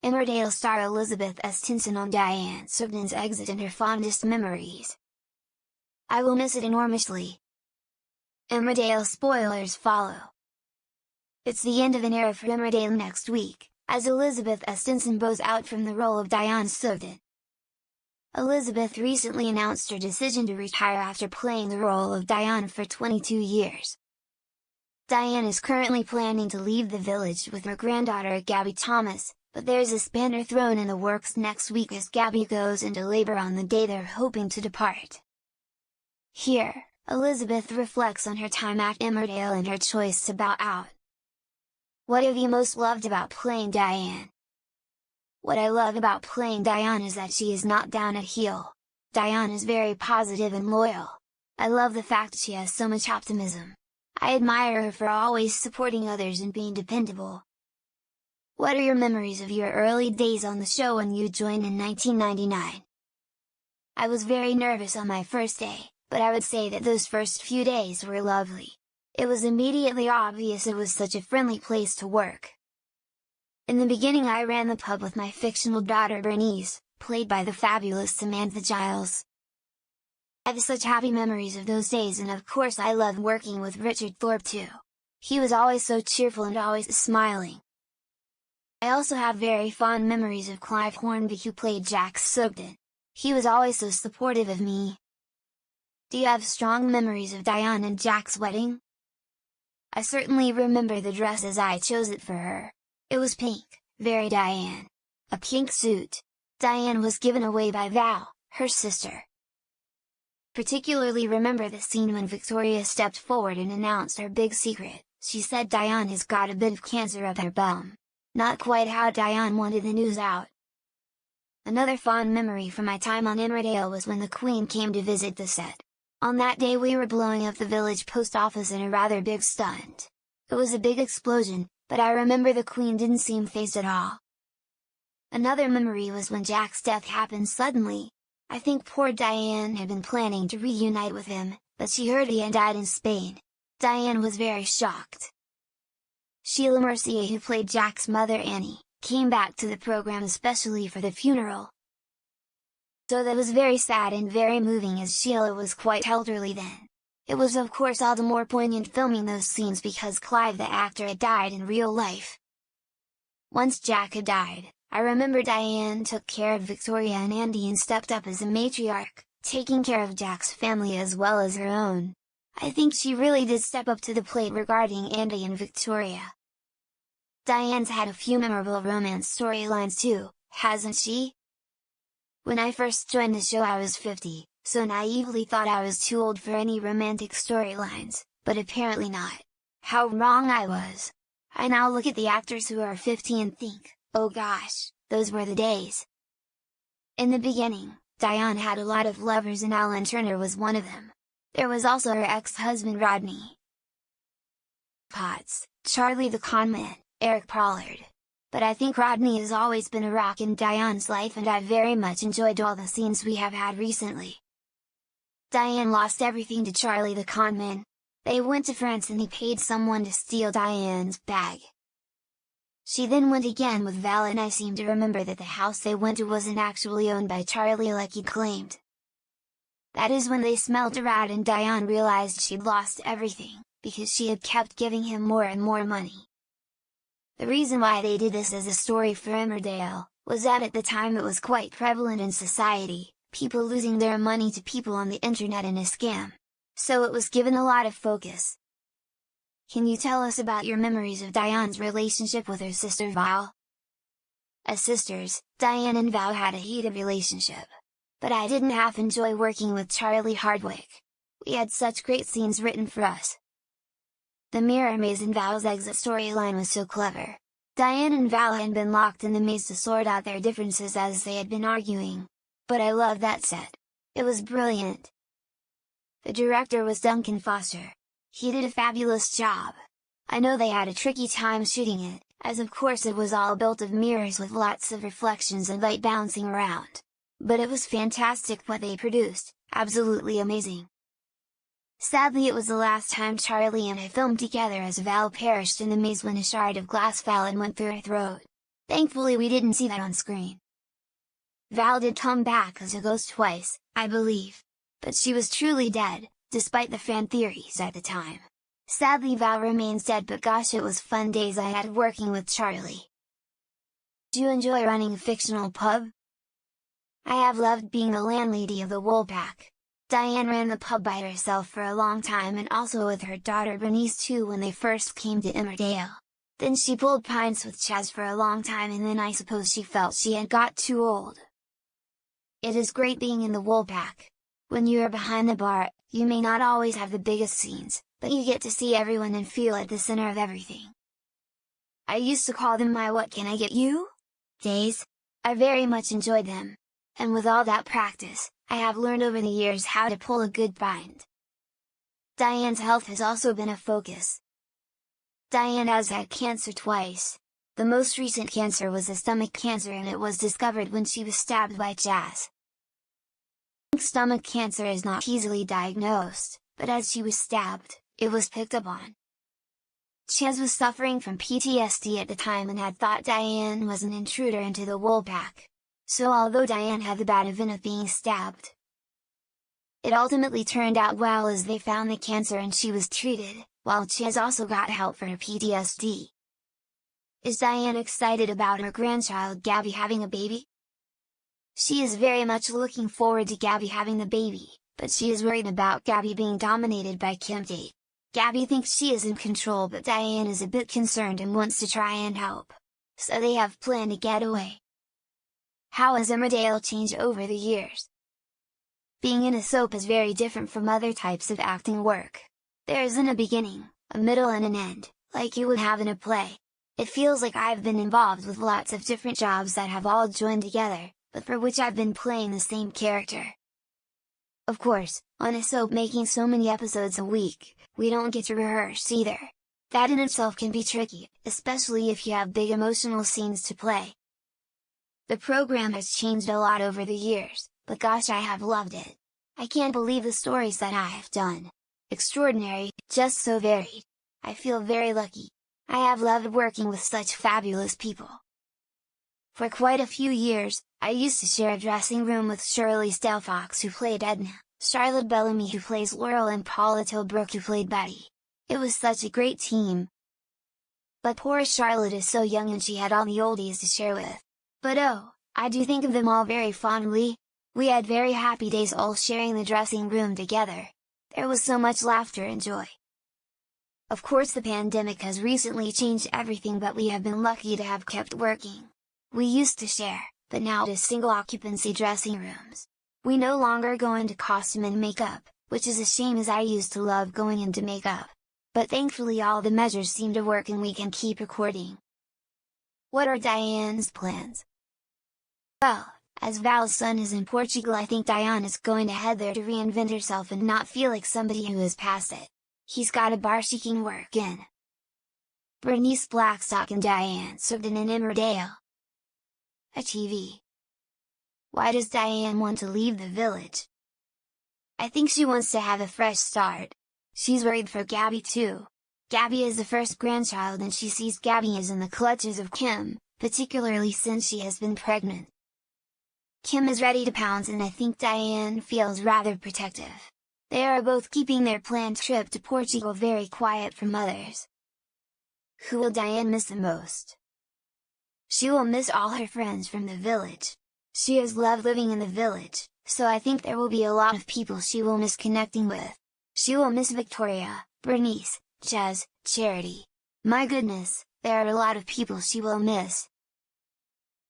Emmerdale star Elizabeth Stinson on Diane Sugden's exit and her fondest memories. I will miss it enormously. Emmerdale spoilers follow. It's the end of an era for Emmerdale next week, as Elizabeth Stinson bows out from the role of Diane Sugden. Elizabeth recently announced her decision to retire after playing the role of Diane for 22 years. Diane is currently planning to leave the village with her granddaughter Gabby Thomas, but there's a spanner thrown in the works next week as Gabby goes into labor on the day they're hoping to depart. Here, Elizabeth reflects on her time at Emmerdale and her choice to bow out. What have you most loved about playing Diane? What I love about playing Diane is that she is not down at heel. Diane is very positive and loyal. I love the fact she has so much optimism. I admire her for always supporting others and being dependable. What are your memories of your early days on the show when you joined in 1999? I was very nervous on my first day, but I would say that those first few days were lovely. It was immediately obvious it was such a friendly place to work. In the beginning I ran the pub with my fictional daughter Bernice, played by the fabulous Samantha Giles. I have such happy memories of those days, and of course I loved working with Richard Thorpe too. He was always so cheerful and always smiling. I also have very fond memories of Clive Hornby, who played Jack Sugden. He was always so supportive of me. Do you have strong memories of Diane and Jack's wedding? I certainly remember the dress as I chose it for her. It was pink, very Diane. A pink suit. Diane was given away by Val, her sister. Particularly remember the scene when Victoria stepped forward and announced her big secret. She said Diane has got a bit of cancer up her bum. Not quite how Diane wanted the news out. Another fond memory from my time on Emmerdale was when the Queen came to visit the set. On that day we were blowing up the village post office in a rather big stunt. It was a big explosion, but I remember the Queen didn't seem fazed at all. Another memory was when Jack's death happened suddenly. I think poor Diane had been planning to reunite with him, but she heard he had died in Spain. Diane was very shocked. Sheila Mercier, who played Jack's mother Annie, came back to the program especially for the funeral. So that was very sad and very moving, as Sheila was quite elderly then. It was of course all the more poignant filming those scenes because Clive the actor had died in real life. Once Jack had died, I remember Diane took care of Victoria and Andy and stepped up as a matriarch, taking care of Jack's family as well as her own. I think she really did step up to the plate regarding Andy and Victoria. Diane's had a few memorable romance storylines too, hasn't she? When I first joined the show I was 50, so naively thought I was too old for any romantic storylines, but apparently not. How wrong I was! I now look at the actors who are 50 and think, oh gosh, those were the days. In the beginning, Diane had a lot of lovers and Alan Turner was one of them. There was also her ex-husband Rodney Potts, Charlie the Conman, Eric Pollard. But I think Rodney has always been a rock in Diane's life, and I very much enjoyed all the scenes we have had recently. Diane lost everything to Charlie the Conman. They went to France and he paid someone to steal Diane's bag. She then went again with Val, and I seem to remember that the house they went to wasn't actually owned by Charlie like he claimed. That is when they smelled a rat and Diane realized she'd lost everything, because she had kept giving him more and more money. The reason why they did this as a story for Emmerdale, was that at the time it was quite prevalent in society, people losing their money to people on the internet in a scam. So it was given a lot of focus. Can you tell us about your memories of Diane's relationship with her sister Val? As sisters, Diane and Val had a heated relationship. But I didn't half enjoy working with Charlie Hardwick. We had such great scenes written for us. The mirror maze in Val's exit storyline was so clever. Diane and Val had been locked in the maze to sort out their differences as they had been arguing. But I loved that set. It was brilliant. The director was Duncan Foster. He did a fabulous job. I know they had a tricky time shooting it, as of course it was all built of mirrors with lots of reflections and light bouncing around. But it was fantastic what they produced, absolutely amazing. Sadly it was the last time Charlie and I filmed together, as Val perished in the maze when a shard of glass fell and went through her throat. Thankfully we didn't see that on screen. Val did come back as a ghost twice, I believe. But she was truly dead, despite the fan theories at the time. Sadly Val remains dead, but gosh, it was fun days I had working with Charlie. Do you enjoy running a fictional pub? I have loved being the landlady of the Woolpack. Diane ran the pub by herself for a long time, and also with her daughter Bernice too when they first came to Emmerdale. Then she pulled pints with Chaz for a long time, and then I suppose she felt she had got too old. It is great being in the Woolpack. When you are behind the bar, you may not always have the biggest scenes, but you get to see everyone and feel at the center of everything. I used to call them my "what can I get you?" days. I very much enjoyed them. And with all that practice, I have learned over the years how to pull a good pint. Diane's health has also been a focus. Diane has had cancer twice. The most recent cancer was a stomach cancer, and it was discovered when she was stabbed by Chaz. Stomach cancer is not easily diagnosed, but as she was stabbed, it was picked up on. Chaz was suffering from PTSD at the time and had thought Diane was an intruder into the Woolpack. So although Diane had the bad event of being stabbed, it ultimately turned out well as they found the cancer and she was treated, while Chaz also got help for her PTSD. Is Diane excited about her grandchild Gabby having a baby? She is very much looking forward to Gabby having the baby, but she is worried about Gabby being dominated by Kim Tate. Gabby thinks she is in control, but Diane is a bit concerned and wants to try and help. So they have planned a getaway. How has Emmerdale changed over the years? Being in a soap is very different from other types of acting work. There isn't a beginning, a middle and an end, like you would have in a play. It feels like I've been involved with lots of different jobs that have all joined together, but for which I've been playing the same character. Of course, on a soap making so many episodes a week, we don't get to rehearse either. That in itself can be tricky, especially if you have big emotional scenes to play. The program has changed a lot over the years, but gosh, I have loved it. I can't believe the stories that I have done. Extraordinary, just so varied. I feel very lucky. I have loved working with such fabulous people. For quite a few years, I used to share a dressing room with Shirley Stelfox, who played Edna, Charlotte Bellamy who plays Laurel, and Paula Tilbrook who played Betty. It was such a great team. But poor Charlotte is so young and she had all the oldies to share with. But oh, I do think of them all very fondly. We had very happy days all sharing the dressing room together. There was so much laughter and joy. Of course the pandemic has recently changed everything, but we have been lucky to have kept working. We used to share, but now it is single occupancy dressing rooms. We no longer go into costume and makeup, which is a shame as I used to love going into makeup. But thankfully all the measures seem to work and we can keep recording. What are Diane's plans? Well, as Val's son is in Portugal, I think Diane is going to head there to reinvent herself and not feel like somebody who is past it. He's got a bar she can work in. Bernice Blackstock and Diane served in Emmerdale. A TV. Why does Diane want to leave the village? I think she wants to have a fresh start. She's worried for Gabby too. Gabby is the first grandchild and she sees Gabby as in the clutches of Kim, particularly since she has been pregnant. Kim is ready to pounce and I think Diane feels rather protective. They are both keeping their planned trip to Portugal very quiet from others. Who will Diane miss the most? She will miss all her friends from the village. She has loved living in the village, so I think there will be a lot of people she will miss connecting with. She will miss Victoria, Bernice, Chaz, Charity. My goodness, there are a lot of people she will miss.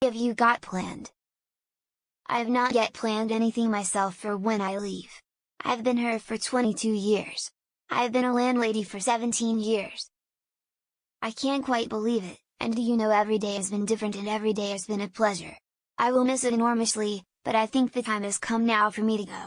What have you got planned? I have not yet planned anything myself for when I leave. I've been here for 22 years. I've been a landlady for 17 years. I can't quite believe it, and you know every day has been different and every day has been a pleasure. I will miss it enormously, but I think the time has come now for me to go.